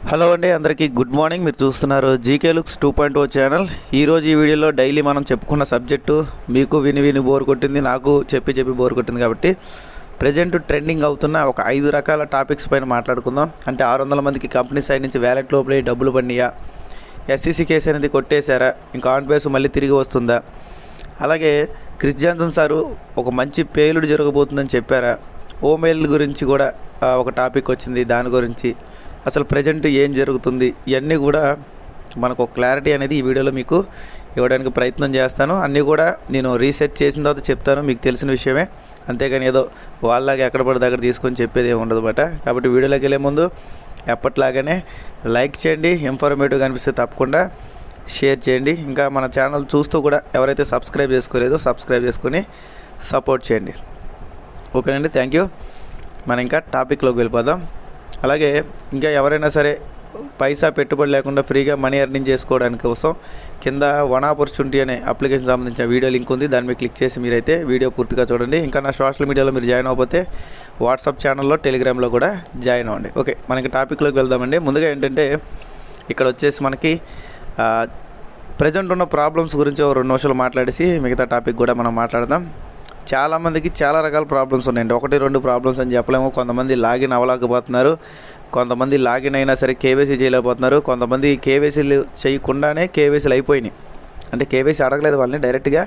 Hello అండి, అందరికీ good morning. మీరు చూస్తున్నారు జీకే లుక్స్ 2.0 ఛానల్. ఈరోజు ఈ వీడియోలో డైలీ మనం చెప్పుకున్న సబ్జెక్టు మీకు విని బోర్ కొట్టింది, నాకు చెప్పి బోర్ కొట్టింది. కాబట్టి ప్రజెంట్ ట్రెండింగ్ అవుతున్న ఒక 5 రకాల టాపిక్స్ పైన మాట్లాడుకుందాం. అంటే 600 మందికి కంపెనీ సైడ్ నుంచి వ్యాలెట్ లోపలే డబ్బులు పడినాయా, ఎస్సీసీ కేసు అనేది కొట్టేశారా, ఇంకా ఆన్ బేస్ మళ్ళీ తిరిగి వస్తుందా, అలాగే క్రిస్ జాన్సన్ సారు ఒక మంచి పేలుడు జరగబోతుందని చెప్పారా, ఓమెయిల్ గురించి కూడా ఒక టాపిక్ వచ్చింది, దాని గురించి అసలు ప్రజెంట్ ఏం జరుగుతుంది, ఇవన్నీ కూడా మనకు ఒక క్లారిటీ అనేది ఈ వీడియోలో మీకు ఇవ్వడానికి ప్రయత్నం చేస్తాను. అన్నీ కూడా నేను రీసెర్చ్ చేసిన తర్వాత చెప్తాను, మీకు తెలిసిన విషయమే. అంతేగాని ఏదో వాళ్ళలాగా ఎక్కడ పడితే అక్కడ తీసుకొని చెప్పేది ఏమి ఉండదన్నమాట. కాబట్టి వీడియోలోకి వెళ్ళే ముందు ఎప్పట్లాగానే లైక్ చేయండి, ఇన్ఫర్మేటివ్గా అనిపిస్తే తప్పకుండా షేర్ చేయండి. ఇంకా మన ఛానల్ చూస్తూ కూడా ఎవరైతే సబ్స్క్రైబ్ చేసుకోలేదో సబ్స్క్రైబ్ చేసుకొని సపోర్ట్ చేయండి. ఓకేనండి, థ్యాంక్ యూ. మనం ఇంకా టాపిక్లోకి వెళ్ళిపోదాం. అలాగే ఇంకా ఎవరైనా సరే పైసా పెట్టుబడి లేకుండా ఫ్రీగా మనీ ఎర్నింగ్ చేసుకోవడానికి కోసం కింద వన్ ఆపర్చునిటీ అనే అప్లికేషన్ సంబంధించిన వీడియో లింక్ ఉంది, దాన్ని మీద క్లిక్ చేసి మీరైతే వీడియో పూర్తిగా చూడండి. ఇంకా నా సోషల్ మీడియాలో మీరు జాయిన్ అవ్వకపోతే వాట్సాప్ ఛానల్లో, టెలిగ్రామ్లో కూడా జాయిన్ అవ్వండి. ఓకే, మనకి టాపిక్లోకి వెళ్దామండి. ముందుగా ఏంటంటే ఇక్కడ వచ్చేసి మనకి ప్రజెంట్ ఉన్న ప్రాబ్లమ్స్ గురించి 2 నిమిషాలు మాట్లాడేసి మిగతా టాపిక్ కూడా మనం మాట్లాడదాం. చాలామందికి చాలా రకాల ప్రాబ్లమ్స్ ఉన్నాయండి. 1-2 ప్రాబ్లమ్స్ అని చెప్పలేము. కొంతమంది లాగిన్ అవ్వలేకపోతున్నారు, కొంతమంది లాగిన్ అయినా సరే కేవైసీ చేయలేకపోతున్నారు, కొంతమంది కేవైసీలు చేయకుండానే కేవైసీలు అయిపోయినాయి. అంటే కేవైసీ అడగలేదు వాళ్ళని, డైరెక్ట్గా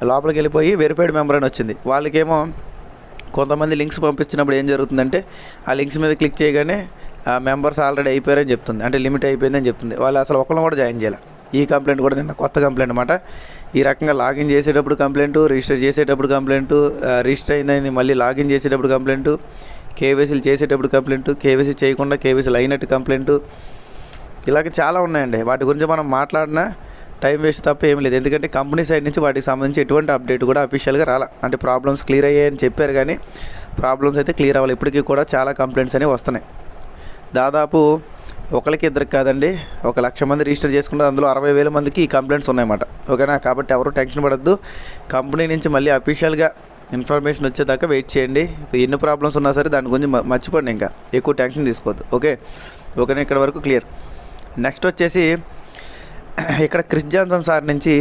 లోపలికి వెళ్ళిపోయి వెరిఫైడ్ మెంబర్ అని వచ్చింది. వాళ్ళకేమో కొంతమంది లింక్స్ పంపించినప్పుడు ఏం జరుగుతుందంటే ఆ లింక్స్ మీద క్లిక్ చేయగానే ఆ మెంబర్స్ ఆల్రెడీ అయిపోయారని చెప్తుంది, అంటే లిమిట్ అయిపోయిందని చెప్తుంది. వాళ్ళు అసలు ఒకరిని కూడా జాయిన్ చేయాలి. ఈ కంప్లైంట్ కూడా నిన్న కొత్త కంప్లైంట్ అనమాట. ఈ రకంగా లాగిన్ చేసేటప్పుడు కంప్లైంట్, రిజిస్టర్ చేసేటప్పుడు కంప్లైంట్, రిజిస్టర్ అయిందని మళ్ళీ లాగిన్ చేసేటప్పుడు కంప్లైంట్, కేవైసీలు చేసేటప్పుడు కంప్లైంట్, కేవైసీ చేయకుండా కేవైసీలు అయినట్టు కంప్లైంట్, ఇలాగ చాలా ఉన్నాయండి. వాటి గురించి మనం మాట్లాడినా టైం వేస్ట్ తప్ప ఏం లేదు. ఎందుకంటే కంపెనీ సైడ్ నుంచి వాటికి సంబంధించి ఎటువంటి అప్డేట్ కూడా అఫీషియల్గా రాలా. అంటే ప్రాబ్లమ్స్ క్లియర్ అయ్యాయని చెప్పారు, కానీ ప్రాబ్లమ్స్ అయితే క్లియర్ అవ్వాలి. ఇప్పటికీ కూడా చాలా కంప్లైంట్స్ అనేవి వస్తున్నాయి. దాదాపు ఒకరికి ఇద్దరికి కాదండి, 1,00,000 మంది రిజిస్టర్ చేసుకుంటే అందులో 60,000 మందికి ఈ కంప్లైంట్స్ ఉన్నాయన్నమాట. ఓకేనా? కాబట్టి ఎవరు టెన్షన్ పడద్దు. కంపెనీ నుంచి మళ్ళీ అఫీషియల్గా ఇన్ఫర్మేషన్ వచ్చేదాకా వెయిట్ చేయండి. ఎన్ని ప్రాబ్లమ్స్ ఉన్నా సరే దాని గురించి మర్చిపోండి, ఇంకా ఎక్కువ టెన్షన్ తీసుకోవద్దు. ఓకేనా? ఇక్కడ వరకు క్లియర్. నెక్స్ట్ వచ్చేసి ఇక్కడ క్రిస్ జాన్సన్ సార్ నుంచి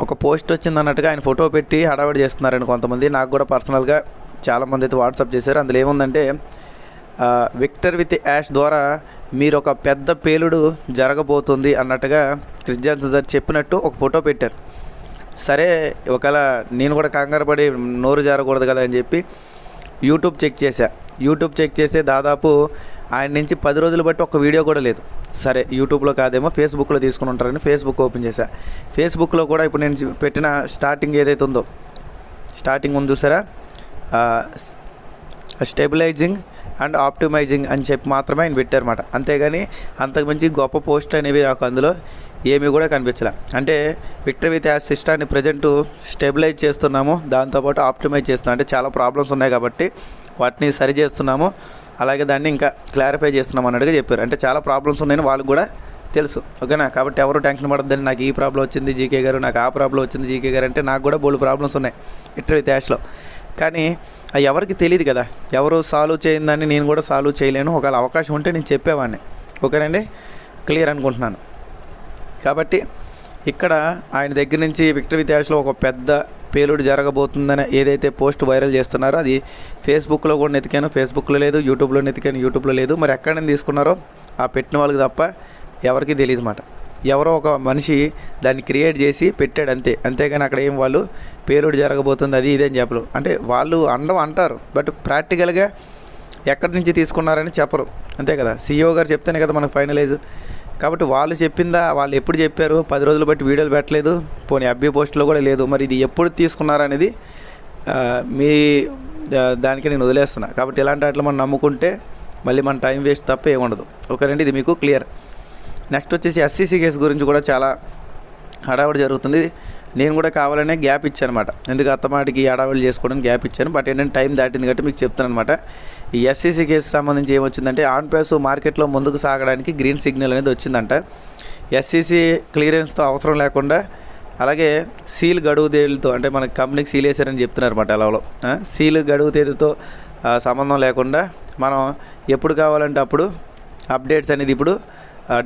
ఒక పోస్ట్ వచ్చింది అన్నట్టుగా ఆయన ఫోటో పెట్టి హడావిడి చేస్తున్నారండి కొంతమంది. నాకు కూడా పర్సనల్గా చాలామంది అయితే వాట్సాప్ చేశారు. అందులో ఏముందంటే విక్టర్ విత్ యాష్ ద్వారా మీరు ఒక పెద్ద పేలుడు జరగబోతుంది అన్నట్టుగా క్రిస్ జాన్సన్ సార్ చెప్పినట్టు ఒక ఫోటో పెట్టారు. సరే, ఒకవేళ నేను కూడా కంగారు పడి నోరు జారకూడదు కదా అని చెప్పి యూట్యూబ్ చెక్ చేస్తే దాదాపు ఆయన నుంచి 10 రోజులు బట్టి ఒక వీడియో కూడా లేదు. సరే, యూట్యూబ్లో కాదేమో ఫేస్బుక్లో తీసుకుని ఉంటారని ఫేస్బుక్ ఓపెన్ చేశా. ఫేస్బుక్లో కూడా ఇప్పుడు నేను పెట్టిన స్టార్టింగ్ ఏదైతే ఉందో, స్టార్టింగ్ ఉంది చూసారా, స్టెబిలైజింగ్ అండ్ ఆప్టిమైజింగ్ అని చెప్పి మాత్రమే ఆయన పెట్టారన్నమాట. అంతేగాని అంతకుమించి గొప్ప పోస్ట్ అనేవి నాకు అందులో ఏమీ కూడా కనిపించలే. అంటే విక్టర్ విత్ యాష్ సిస్టాన్ని ప్రజెంట్ స్టెబిలైజ్ చేస్తున్నాము, దాంతోపాటు ఆప్టిమైజ్ చేస్తున్నాము. అంటే చాలా ప్రాబ్లమ్స్ ఉన్నాయి కాబట్టి వాటిని సరి చేస్తున్నాము, అలాగే దాన్ని ఇంకా క్లారిఫై చేస్తున్నాం అన్నట్టుగా చెప్పారు. అంటే చాలా ప్రాబ్లమ్స్ ఉన్నాయని వాళ్ళకి కూడా తెలుసు. ఓకేనా? కాబట్టి ఎవరు టెన్షన్ పడద్దని, నాకు ఈ ప్రాబ్లం వచ్చింది జీకే గారు, నాకు ఆ ప్రాబ్లం వచ్చింది జీకే గారు అంటే నాకు కూడా బోల్డ్ ప్రాబ్లమ్స్ ఉన్నాయి విక్టర్ విత్ యాష్లో. కానీ అవి ఎవరికి తెలియదు కదా, ఎవరు సాల్వ్ చేయిందని నేను కూడా సాల్వ్ చేయలేను. ఒకవేళ అవకాశం ఉంటే నేను చెప్పేవాడిని. ఓకేనండి, క్లియర్ అనుకుంటున్నాను. కాబట్టి ఇక్కడ ఆయన దగ్గర నుంచి విక్టర్ విత్ యాష్లో ఒక పెద్ద పేలుడు జరగబోతుందని ఏదైతే పోస్ట్ వైరల్ చేస్తున్నారో అది ఫేస్బుక్లో కూడా నెతికాను, ఫేస్బుక్లో లేదు, యూట్యూబ్లో నెతికాను, యూట్యూబ్లో లేదు. మరి ఎక్కడ నుంచి తీసుకున్నారో ఆ పెట్టిన వాళ్ళకి తప్ప ఎవరికి తెలియదు అన్నమాట. ఎవరో ఒక మనిషి దాన్ని క్రియేట్ చేసి పెట్టాడు అంతే. అంతేగాని అక్కడ ఏం వాళ్ళు పేలుడు జరగబోతుంది అది ఇదేం చెప్పరు. అంటే వాళ్ళు అంటారు, బట్ ప్రాక్టికల్గా ఎక్కడి నుంచి తీసుకున్నారని చెప్పరు. అంతే కదా, CEO గారు చెప్తేనే కదా మనకు ఫైనలైజ్. కాబట్టి వాళ్ళు చెప్పిందా, వాళ్ళు ఎప్పుడు చెప్పారు, 10 రోజులు బట్టి వీడియోలు పెట్టలేదు, పోనీ అబ్బీ పోస్ట్లో కూడా లేదు. మరి ఇది ఎప్పుడు తీసుకున్నారనేది మీ దానికి నేను వదిలేస్తున్నా. కాబట్టి ఇలాంటి వాటిలో మనం నమ్ముకుంటే మళ్ళీ మన టైం వేస్ట్ తప్ప ఏముండదు. ఓకేనండి, ఇది మీకు క్లియర్. నెక్స్ట్ వచ్చేసి ఎస్సీసీ కేసు గురించి కూడా చాలా హడావుడి జరుగుతుంది. నేను కూడా కావాలనే గ్యాప్ ఇచ్చాను అనమాట. ఎందుకు అత్తమాటికి హడావుడి చేసుకోవడానికి గ్యాప్ ఇచ్చాను. బట్ ఏంటంటే టైం దాటింది కాబట్టి మీకు చెప్తాను అనమాట. ఈ ఎస్సీసీ కేసు సంబంధించి ఏమొచ్చిందంటే ఆన్ పేస్ మార్కెట్లో ముందుకు సాగడానికి గ్రీన్ సిగ్నల్ అనేది వచ్చిందంట. ఎస్సీసీ క్లియరెన్స్తో అవసరం లేకుండా, అలాగే సీల్ గడువు తేదీతో, అంటే మనకి కంపెనీకి సీల్ వేసారని చెప్తున్నారు అనమాట. ఎలాలో సీల్ గడువు తేదీతో సంబంధం లేకుండా మనం ఎప్పుడు కావాలంటే అప్పుడు అప్డేట్స్ అనేది ఇప్పుడు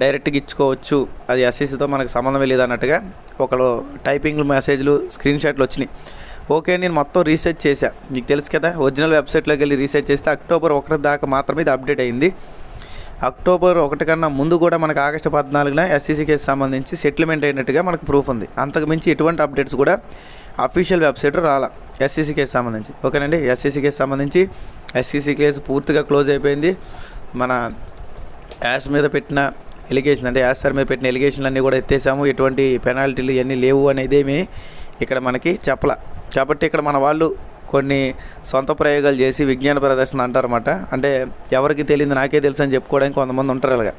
డైరెక్ట్గా ఇచ్చుకోవచ్చు, అది ఎస్ఈసితో మనకు సంబంధం లేదు అన్నట్టుగా ఒకరు టైపింగ్ మెసేజ్లు స్క్రీన్ షాట్లు వచ్చినాయి. ఓకే, నేను మొత్తం రీసెర్చ్ చేశా, మీకు తెలుసు కదా, ఒరిజినల్ వెబ్సైట్లోకి వెళ్ళి రీసెర్చ్ చేస్తే అక్టోబర్ 1 దాకా మాత్రమే ఇది అప్డేట్ అయింది. అక్టోబర్ 1 కన్నా ముందు కూడా మనకు ఆగస్టు 14న ఎస్ఈసి కేసు సంబంధించి సెటిల్మెంట్ అయినట్టుగా మనకు ప్రూఫ్ ఉంది. అంతకుమించి ఎటువంటి అప్డేట్స్ కూడా అఫీషియల్ వెబ్సైట్ రాలా ఎస్ఈసి కేసు సంబంధించి. ఓకేనండి, ఎస్ఈసి కేసు సంబంధించి ఎస్ఈసి కేసు పూర్తిగా క్లోజ్ అయిపోయింది. మన యాష్ మీద పెట్టిన ఎలిగేషన్, అంటే యాష్ సార్ మీద పెట్టిన ఎలిగేషన్లు అన్నీ కూడా ఎత్తేసాము, ఎటువంటి పెనాల్టీలు ఇవన్నీ లేవు అనేదేమి ఇక్కడ మనకి చెప్పలా. కాబట్టి ఇక్కడ మన వాళ్ళు కొన్ని సొంత ప్రయోగాలు చేసి విజ్ఞాన ప్రదర్శన అంటారన్నమాట. అంటే ఎవరికి తెలియదు నాకే తెలుసు అని చెప్పుకోవడానికి కొంతమంది ఉంటారు. అలాగా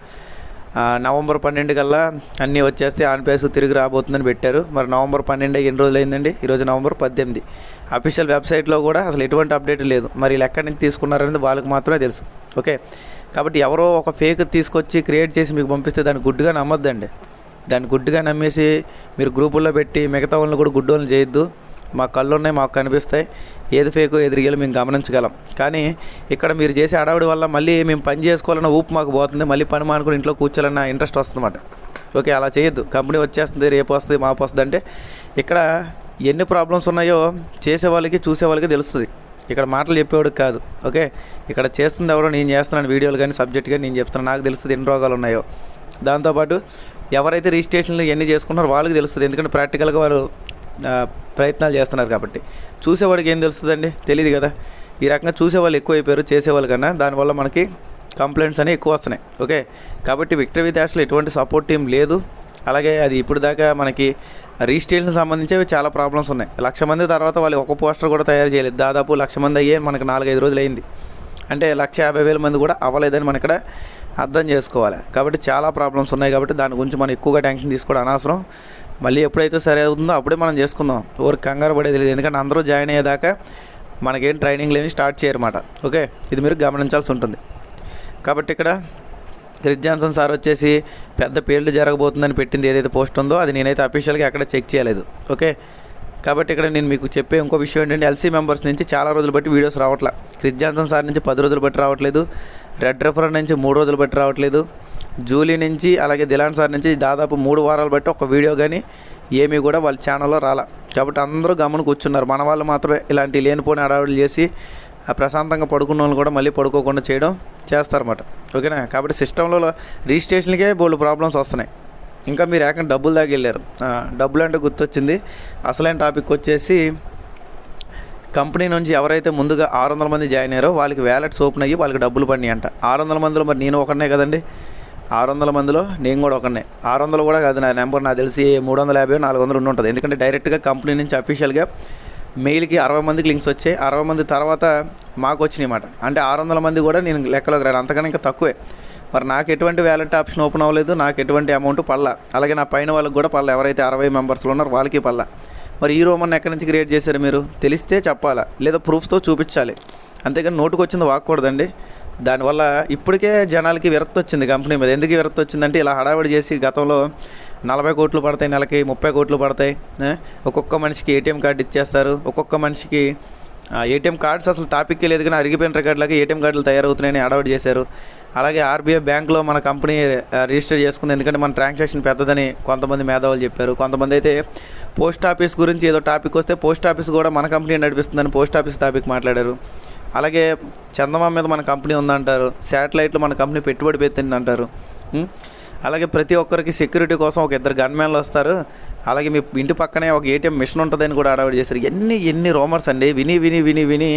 నవంబర్ 12 కల్లా అన్నీ వచ్చేస్తే ఆన్ పేస్ తిరిగి రాబోతుందని పెట్టారు. మరి నవంబర్ 12 ఎన్ని రోజులు అయిందండి? ఈరోజు నవంబర్ 18. అఫీషియల్ వెబ్సైట్లో కూడా అసలు ఎటువంటి అప్డేట్ లేదు. మరి వీళ్ళు ఎక్కడి నుంచి తీసుకున్నారనేది వాళ్ళకి మాత్రమే తెలుసు. ఓకే, కాబట్టి ఎవరో ఒక ఫేక్ తీసుకొచ్చి క్రియేట్ చేసి మీకు పంపిస్తే దాన్ని గుడ్డుగా నమ్మొద్దండి. దాన్ని గుడ్డుగా నమ్మేసి మీరు గ్రూపుల్లో పెట్టి మిగతా వాళ్ళని కూడా గుడ్డోళ్ళని చేయొద్దు. మా కళ్ళు ఉన్నాయి, మాకు కనిపిస్తాయి, ఏది ఫేకో ఏది రియల్ మేము గమనించగలం. కానీ ఇక్కడ మీరు చేసే అడవుడి వల్ల మళ్ళీ మేము పని చేసుకోవాలన్న ఊపు మాకు పోతుంది, మళ్ళీ పని మానుకుని ఇంట్లో కూర్చోాలన్న ఇంట్రెస్ట్ వస్తుందన్నమాట. ఓకే, అలా చేయొద్దు. కంపెనీ వచ్చేస్తుంది, రేపు వస్తుంది, మాపు వస్తుంది అంటే ఇక్కడ ఎన్ని ప్రాబ్లమ్స్ ఉన్నాయో చేసే వాళ్ళకి చూసే వాళ్ళకి తెలుస్తుంది. ఇక్కడ మాటలు చెప్పేవాడికి కాదు. ఓకే, ఇక్కడ చేస్తుంది ఎవరో, నేను చేస్తున్నాను వీడియోలు కానీ సబ్జెక్ట్ కానీ నేను చెప్తున్నాను, నాకు తెలుస్తుంది ఎన్ని రోగాలు ఉన్నాయో. దాంతోపాటు ఎవరైతే రిజిస్ట్రేషన్లు ఎన్ని చేసుకున్నారో వాళ్ళకి తెలుస్తుంది, ఎందుకంటే ప్రాక్టికల్గా వాళ్ళు ప్రయత్నాలు చేస్తున్నారు. కాబట్టి చూసేవాడికి ఏం తెలుస్తుందండి? తెలియదు కదా. ఈ రకంగా చూసేవాళ్ళు ఎక్కువ అయిపోయారు చేసేవాళ్ళు కన్నా, దానివల్ల మనకి కంప్లైంట్స్ అనేవి ఎక్కువ వస్తున్నాయి. ఓకే, కాబట్టి విక్టరీ విత్ యాష్లో ఎటువంటి సపోర్ట్ టీం లేదు. అలాగే అది ఇప్పుడు దాకా మనకి రిజిస్ట్రేషన్ సంబంధించి చాలా ప్రాబ్లమ్స్ ఉన్నాయి. 1,00,000 మంది తర్వాత వాళ్ళు ఒక పోస్టర్ కూడా తయారు చేయలేదు. దాదాపు 1,00,000 మంది అయ్యే మనకి 4-5 రోజులు అయింది. అంటే 1,50,000 మంది కూడా అవ్వలేదని మనం ఇక్కడ అర్థం చేసుకోవాలి. కాబట్టి చాలా ప్రాబ్లమ్స్ ఉన్నాయి. కాబట్టి దాని గురించి మనం ఎక్కువగా టెన్షన్ తీసుకోవడం అనవసరం. మళ్ళీ ఎప్పుడైతే సరే అవుతుందో అప్పుడే మనం చేసుకుందాం. ఎవరికి కంగారు పడేది లేదు, ఎందుకంటే అందరూ జాయిన్ అయ్యేదాకా మనకేం ట్రైనింగ్ లేని స్టార్ట్ చేయరన్నమాట. ఓకే, ఇది మీరు గమనించాల్సి ఉంటుంది. కాబట్టి ఇక్కడ క్రిస్ జాన్సన్ సార్ వచ్చేసి పెద్ద పేర్లు జరగబోతుందని పెట్టింది ఏదైతే పోస్ట్ ఉందో అది నేనైతే అఫీషియల్గా ఎక్కడ చెక్ చేయలేదు. ఓకే, కాబట్టి ఇక్కడ నేను మీకు చెప్పే ఇంకో విషయం ఏంటంటే ఎల్సీ మెంబర్స్ నుంచి చాలా రోజులు బట్టి వీడియోస్ రావట్లే. క్రిస్ జాన్సన్ సార్ నుంచి 10 రోజులు బట్టి రావట్లేదు, రెడ్ రెఫర్ నుంచి 3 రోజులు బట్టి రావట్లేదు, జూలీ నుంచి అలాగే దిలాన్ సార్ నుంచి దాదాపు 3 వారాలు బట్టి ఒక వీడియో కానీ ఏమీ కూడా వాళ్ళ ఛానల్లో రాలా. కాబట్టి అందరూ గమని కూర్చున్నారు. మన వాళ్ళు మాత్రమే ఇలాంటి లేనిపోని అడవులు చేసి ప్రశాంతంగా పడుకున్న వాళ్ళు కూడా మళ్ళీ పడుకోకుండా చేయడం చేస్తారన్నమాట. ఓకేనా, కాబట్టి సిస్టంలో రిజిస్ట్రేషన్కే బోల్డ్ ప్రాబ్లమ్స్ వస్తున్నాయి. ఇంకా మీరు ఏకంగా డబ్బులు దాకా వెళ్ళారు. డబ్బులు అంటే గుర్తొచ్చింది, అసలైన టాపిక్ వచ్చేసి కంపెనీ నుంచి ఎవరైతే ముందుగా 600 మంది జాయిన్ అయ్యారో వాళ్ళకి వ్యాలెట్స్ ఓపెన్ అయ్యి వాళ్ళకి డబ్బులు పడినాయి అంట. 600 మందిలో మరి నేను ఒకనే కదండి, 600 మందిలో నేను కూడా ఒకనే. 600 కూడా కాదు, నా నెంబర్ నాకు తెలిసి 350 400 ఉంటుంది. ఎందుకంటే డైరెక్ట్గా కంపెనీ నుంచి అఫీషియల్గా మెయిల్కి 60 మందికి లింక్స్ వచ్చాయి. 60 మంది తర్వాత మాకు వచ్చినాయి అన్నమాట. అంటే 600 మంది కూడా నేను లెక్కలోకి రాను, అంతకన్నా ఇంకా తక్కువే. మరి నాకు ఎటువంటి వ్యాలెట్ ఆప్షన్ ఓపెన్ అవ్వలేదు, నాకు ఎటువంటి అమౌంట్ పడలా. అలాగే నా పైన వాళ్ళకి కూడా పడలా, ఎవరైతే 60 మెంబర్స్లో ఉన్నారో వాళ్ళకి పడలా. మరి ఈ రోమన్ ఎక్కడి నుంచి క్రియేట్ చేశారు మీరు తెలిస్తే చెప్పాలా, లేదా ప్రూఫ్తో చూపించాలి. అంతేగాని నోటుకు వచ్చింది వాక్కూడదండి. దానివల్ల ఇప్పటికే జనాలకి విరక్తి వచ్చింది కంపెనీ మీద. ఎందుకు విరక్తి వచ్చిందంటే ఇలా హడావిడి చేసి గతంలో 40 కోట్లు పడతాయి, నెలకి 30 కోట్లు పడతాయి, ఒక్కొక్క మనిషికి ఏటీఎం కార్డు ఇచ్చేస్తారు, ఒక్కొక్క మనిషికి ఏటీఎం కార్డ్స్ అసలు టాపిక్కే లేదు కానీ అరిగిపోయిన రికార్డులకి ఏటీఎం కార్డులు తయారవుతున్నాయని హడావిడి చేశారు. అలాగే ఆర్బీఐ బ్యాంకులో మన కంపెనీ రిజిస్టర్ చేసుకుంది, ఎందుకంటే మన ట్రాన్సాక్షన్ పెద్దదని కొంతమంది మేధావులు చెప్పారు. కొంతమంది అయితే పోస్ట్ ఆఫీస్ గురించి ఏదో టాపిక్ వస్తే పోస్ట్ ఆఫీస్ కూడా మన కంపెనీ నడిపిస్తుందని పోస్ట్ ఆఫీస్ టాపిక్ మాట్లాడారు. అలాగే చందమామ మీద మన కంపెనీ ఉందంటారు, శాటిలైట్లో మన కంపెనీ పెట్టుబడి పెట్టింది అంటారు. అలాగే ప్రతి ఒక్కరికి సెక్యూరిటీ కోసం ఒక 2 గన్మ్యాన్లు వస్తారు, అలాగే మీ ఇంటి పక్కనే ఒక ఏటీఎం మిషన్ ఉంటుందని కూడా అడవాడు చేశారు. ఎన్ని రోమర్స్ అండి, విని విని విని విని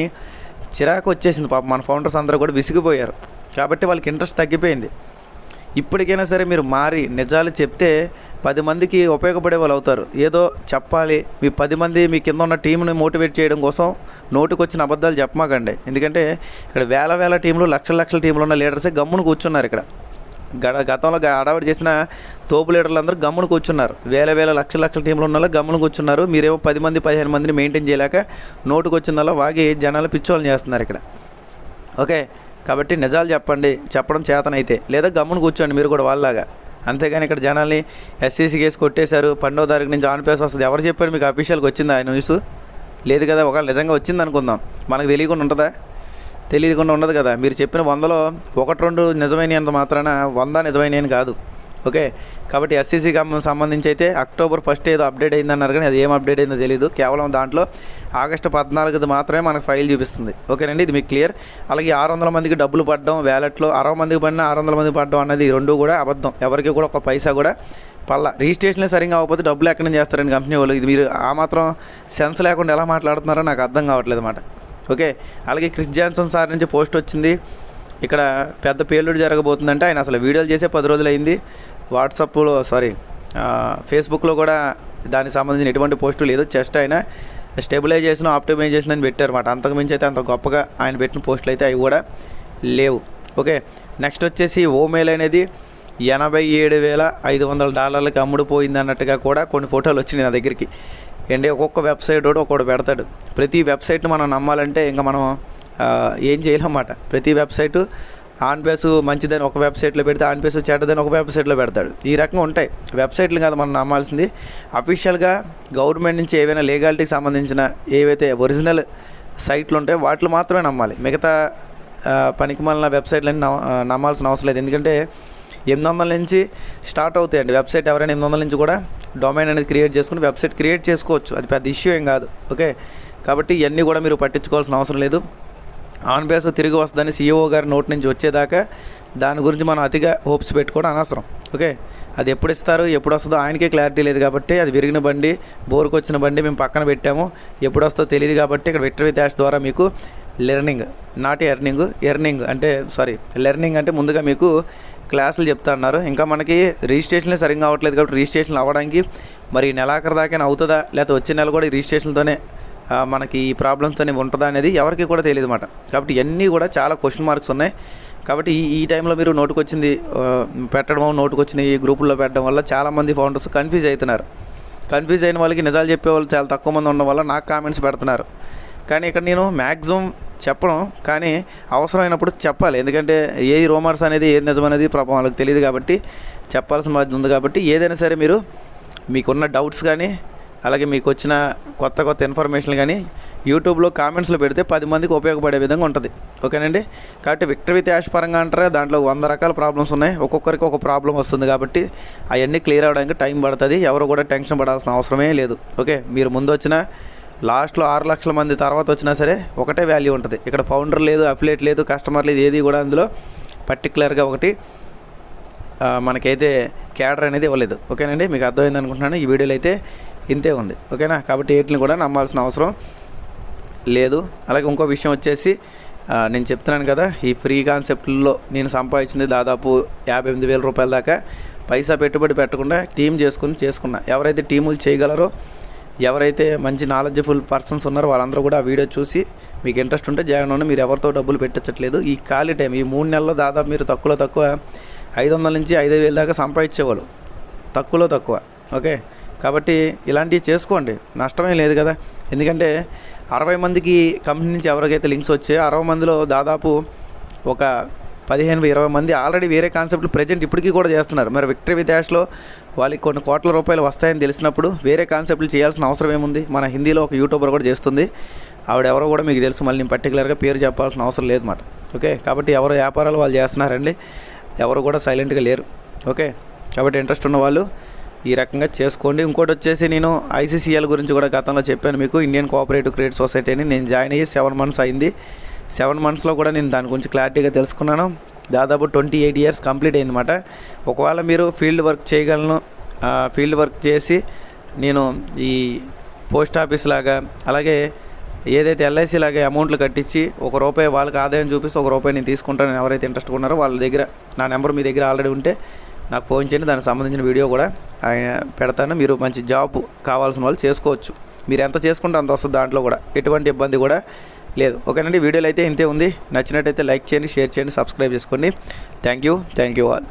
చిరాకు వచ్చేసింది. పాపం మన ఫౌండర్స్ అందరూ కూడా విసిగిపోయారు. కాబట్టి వాళ్ళకి ఇంట్రెస్ట్ తగ్గిపోయింది. ఇప్పటికైనా సరే మీరు మారి నిజాలు చెప్తే 10 మందికి ఉపయోగపడే వాళ్ళు అవుతారు. ఏదో చెప్పాలి, మీ 10 మంది మీ కింద ఉన్న టీంని మోటివేట్ చేయడం కోసం నోటికి వచ్చిన అబద్ధాలు చెప్పమాకండి. ఎందుకంటే ఇక్కడ వేల టీంలు లక్షల టీంలు ఉన్న లీడర్సే గమ్మును కూర్చున్నారు. ఇక్కడ గతంలో అడవాడు చేసిన తోపు లీడర్లు అందరూ గమ్మును కూర్చున్నారు. వేల లక్షల టీంలు ఉన్న వాళ్ళు గమ్మును కూర్చున్నారు. మీరేమో 10 మంది 15 మందిని మెయింటైన్ చేయలేక నోటుకు వచ్చిందల్లా వాగి జనాలు పిచ్చోళ్ళని చేస్తున్నారు ఇక్కడ. ఓకే, కాబట్టి నిజాలు చెప్పండి, చెప్పడం చేతనైతే, లేదా గమ్మును కూర్చోండి మీరు కూడా వాళ్ళలాగా. అంతేగాని ఇక్కడ జనాల్ని ఎస్సీసీ కేసు కొట్టేశారు, 12వ తారీఖు నుంచి ఆన్ పేస్ వస్తుంది. ఎవరు చెప్పారు మీకు అఫీషియల్గా వచ్చిందా ఆ న్యూస్? లేదు కదా. ఒకవేళ నిజంగా వచ్చింది అనుకుందాం, మనకు తెలియకుండా ఉంటుందా? తెలియకుండా ఉండదు కదా. మీరు చెప్పిన 100లో 1-2 నిజమైనవి అంత మాత్రాన 100 నిజమైనవి కాదు. ఓకే, కాబట్టి ఎస్సీసీ సంబంధించి అయితే అక్టోబర్ 1 ఏదో అప్డేట్ అయిందన్నారు, కానీ అది ఏం అప్డేట్ అయిందో తెలియదు. కేవలం దాంట్లో ఆగస్టు 14 మాత్రమే మనకు ఫైల్ చూపిస్తుంది. ఓకేనండి, ఇది మీకు క్లియర్. అలాగే 600 మందికి డబ్బులు పడడం, వ్యాలెట్లో 60 మందికి పడినా 600 మందికి పడడం అన్నది 2 కూడా అబద్ధం. ఎవరికి కూడా ఒక పైసా కూడా పల్లా. రిజిస్ట్రేషన్లే సరిగ్గా అవ్వకపోతే డబ్బులు ఎక్కడి నుంచి చేస్తారని కంపెనీ వాళ్ళు. ఇది మీరు ఆ మాత్రం సెన్స్ లేకుండా ఎలా మాట్లాడుతున్నారో నాకు అర్థం కావట్లేదు అన్నమాట. ఓకే, అలాగే క్రిస్ జాన్సన్ సార్ నుంచి పోస్ట్ వచ్చింది, ఇక్కడ పెద్ద పేలుడు జరగబోతుందంటే. ఆయన అసలు వీడియోలు చేసే 10 రోజులు అయింది. వాట్సాప్లో ఫేస్బుక్లో కూడా దానికి సంబంధించిన ఎటువంటి పోస్టు లేదు. జస్ట్ ఆయన స్టెబిలైజేషన్, ఆప్టిమైజేషన్ అని పెట్టారన్నమాట. అంతకుమించి అయితే అంత గొప్పగా ఆయన పెట్టిన పోస్టులు అయితే అవి కూడా లేవు. ఓకే, నెక్స్ట్ వచ్చేసి ఓమెయిల్ అనేది $87,500 అమ్ముడుపోయింది అన్నట్టుగా కూడా కొన్ని ఫోటోలు వచ్చినాయి నా దగ్గరికి. ఏంటి, ఒక్కొక్క వెబ్సైట్ ఒక్కొక్కటి పెడతాడు. ప్రతి వెబ్సైట్ని మనం నమ్మాలంటే ఇంకా మనం ఏం చేయలేమన్నమాట. ప్రతి వెబ్సైటు ఆన్ పేస్ మంచిదని ఒక వెబ్సైట్లో పెడితే ఆన్ పేస్ చెడ్డదని ఒక వెబ్సైట్లో పెడతాడు. ఈ రకంగా ఉంటాయి వెబ్సైట్లు కాదు మనం నమ్మాల్సింది. అఫీషియల్గా గవర్నమెంట్ నుంచి ఏవైనా లీగాలిటీకి సంబంధించిన ఏవైతే ఒరిజినల్ సైట్లు ఉంటాయో వాటిలో మాత్రమే నమ్మాలి. మిగతా పనికిమాలిన వెబ్సైట్లని నమ్మాల్సిన అవసరం లేదు. ఎందుకంటే 800 నుంచి స్టార్ట్ అవుతాయండి వెబ్సైట్. ఎవరైనా 800 నుంచి కూడా డొమైన్ అనేది క్రియేట్ చేసుకుని వెబ్సైట్ క్రియేట్ చేసుకోవచ్చు. అది పెద్ద ఇష్యూ ఏం కాదు. ఓకే, కాబట్టి ఇవన్నీ కూడా మీరు పట్టించుకోవాల్సిన అవసరం లేదు. ఆన్ బేస్ తిరిగి వస్తుందని CEO గారి నోటి నుంచి వచ్చేదాకా దాని గురించి మనం అతిగా హోప్స్ పెట్టుకోవడం అనవసరం. ఓకే, అది ఎప్పుడు ఇస్తారు, ఎప్పుడు వస్తుందో ఆయనకే క్లారిటీ లేదు. కాబట్టి అది విరిగిన బండి, బోర్కు వచ్చిన బండి మేము పక్కన పెట్టాము, ఎప్పుడు వస్తుందో తెలియదు. కాబట్టి ఇక్కడ విక్టరీ డాష్ ద్వారా మీకు లెర్నింగ్, నాట్ ఎర్నింగ్ అంటే లెర్నింగ్ అంటే ముందుగా మీకు క్లాసులు చెప్తా అన్నారు. ఇంకా మనకి రిజిస్ట్రేషన్లే సరిగ్గా అవ్వట్లేదు. కాబట్టి రిజిస్ట్రేషన్లు అవ్వడానికి మరి నెలాఖరు దాకా అవుతుందా, లేకపోతే వచ్చే నెల కూడా ఈ రిజిస్ట్రేషన్తోనే మనకి ఈ ప్రాబ్లమ్స్ అనేవి ఉంటుందా అనేది ఎవరికి కూడా తెలియదు అన్నమాట. కాబట్టి ఇవన్నీ కూడా చాలా క్వశ్చన్ మార్క్స్ ఉన్నాయి. కాబట్టి ఈ టైంలో మీరు నోటుకొచ్చింది పెట్టడం, నోటుకొచ్చిన ఈ గ్రూపుల్లో పెట్టడం వల్ల చాలామంది ఫౌండర్స్ కన్ఫ్యూజ్ అవుతున్నారు. కన్ఫ్యూజ్ అయిన వాళ్ళకి నిజాలు చెప్పేవాళ్ళు చాలా తక్కువ మంది ఉండడం వల్ల నాకు కామెంట్స్ పెడుతున్నారు. కానీ ఇక్కడ నేను మ్యాక్సిమం చెప్పడం, కానీ అవసరమైనప్పుడు చెప్పాలి. ఎందుకంటే ఏ రూమర్స్ అనేది ఏది నిజమనేది పాపం వాళ్ళకి తెలియదు. కాబట్టి చెప్పాల్సిన బాధ్యత ఉంది. కాబట్టి ఏదైనా సరే మీరు మీకున్న డౌట్స్ కానీ అలాగే మీకు వచ్చిన కొత్త ఇన్ఫర్మేషన్లు కానీ యూట్యూబ్లో కామెంట్స్లో పెడితే 10 మందికి ఉపయోగపడే విధంగా ఉంటుంది. ఓకేనండి, కాబట్టి విక్టరీ డాష్ పరంగా అంటారా దాంట్లో 100 రకాల ప్రాబ్లమ్స్ ఉన్నాయి. ఒక్కొక్కరికి ఒక ప్రాబ్లం వస్తుంది. కాబట్టి అవన్నీ క్లియర్ అవ్వడానికి టైం పడుతుంది. ఎవరు కూడా టెన్షన్ పడాల్సిన అవసరమే లేదు. ఓకే, మీరు ముందు వచ్చిన లాస్ట్లో 6 లక్షల మంది తర్వాత వచ్చినా సరే ఒకటే వాల్యూ ఉంటుంది. ఇక్కడ ఫౌండర్ లేదు, అఫిలియేట్ లేదు, కస్టమర్ లేదు, ఏది కూడా అందులో పర్టికులర్గా ఒకటి మనకైతే క్యాడర్ అనేది ఇవ్వలేదు. ఓకేనండి, మీకు అర్థమైంది అనుకుంటున్నాను. ఈ వీడియోలో అయితే ఇంతే ఉంది. ఓకేనా, కాబట్టి వీటిని కూడా నమ్మాల్సిన అవసరం లేదు. అలాగే ఇంకో విషయం వచ్చేసి నేను చెప్తున్నాను కదా, ఈ ఫ్రీ కాన్సెప్ట్లో నేను సంపాదించింది దాదాపు $58,000 దాకా పైసా పెట్టుబడి పెట్టకుండా టీం చేసుకున్నా. ఎవరైతే టీములు చేయగలరో, ఎవరైతే మంచి నాలెడ్జ్ఫుల్ పర్సన్స్ ఉన్నారో వాళ్ళందరూ కూడా ఆ వీడియో చూసి మీకు ఇంట్రెస్ట్ ఉంటే జాయిన్ అవ్వండి. మీరు ఎవరితో డబ్బులు పెట్టచ్చట్లేదు. ఈ ఖాళీ టైం ఈ 3 నెలల్లో దాదాపు మీరు తక్కువ 500 నుంచి 5,000 దాకా సంపాదించేవాళ్ళు తక్కువ. ఓకే, కాబట్టి ఇలాంటివి చేసుకోండి, నష్టమే లేదు కదా. ఎందుకంటే 60 మందికి కంపెనీ నుంచి ఎవరికైతే లింక్స్ వచ్చాయో 60 మందిలో దాదాపు ఒక 15-20 మంది ఆల్రెడీ వేరే కాన్సెప్ట్లు ప్రజెంట్ ఇప్పటికీ కూడా చేస్తున్నారు. మరి విక్టరీ డాష్లో వాళ్ళకి కొన్ని కోట్ల రూపాయలు వస్తాయని తెలిసినప్పుడు వేరే కాన్సెప్ట్లు చేయాల్సిన అవసరం ఏముంది? మన హిందీలో ఒక యూట్యూబర్ కూడా చేస్తుంది. ఆవిడ ఎవరో కూడా మీకు తెలుసు. మళ్ళీ నేను పర్టికులర్గా పేరు చెప్పాల్సిన అవసరం లేదు అన్నమాట. ఓకే, కాబట్టి ఎవరు వ్యాపారాలు వాళ్ళు చేస్తున్నారండి, ఎవరు కూడా సైలెంట్గా లేరు. ఓకే, కాబట్టి ఇంట్రెస్ట్ ఉన్న వాళ్ళు ఈ రకంగా చేసుకోండి. ఇంకోటి వచ్చేసి నేను ICCL గురించి కూడా గతంలో చెప్పాను మీకు. ఇండియన్ కోఆపరేటివ్ క్రెడిట్ సొసైటీ అని నేను జాయిన్ అయ్యి 7 months అయింది. 7 monthsలో కూడా నేను దాని గురించి క్లారిటీగా తెలుసుకున్నాను. దాదాపు 28 years కంప్లీట్ అయిందన్నమాట. ఒకవేళ మీరు ఫీల్డ్ వర్క్ చేయగలను, ఫీల్డ్ వర్క్ చేసి నేను ఈ పోస్ట్ ఆఫీస్ లాగా అలాగే ఏదైతే LIC లాగా అమౌంట్లు కట్టించి ₹1 వాళ్ళకి ఆదాయం చూపిస్తే ₹1 నేను తీసుకుంటాను. ఎవరైతే ఇంట్రెస్ట్ ఉన్నారో వాళ్ళ దగ్గర నా నెంబర్ మీ దగ్గర ఆల్రెడీ ఉంటే నాకు ఫోన్ చేయండి. దానికి సంబంధించిన వీడియో కూడా ఆయన పెడతాను. మీరు మంచి జాబ్ కావాల్సిన వాళ్ళు చేసుకోవచ్చు. మీరు ఎంత చేసుకుంటే అంత వస్తుంది. దాంట్లో కూడా ఎటువంటి ఇబ్బంది కూడా లేదు. ఓకేనండి, వీడియోలో అయితే ఇంతే ఉంది. నచ్చినట్టయితే లైక్ చేయండి, షేర్ చేయండి, సబ్స్క్రైబ్ చేసుకోండి. Thank you all.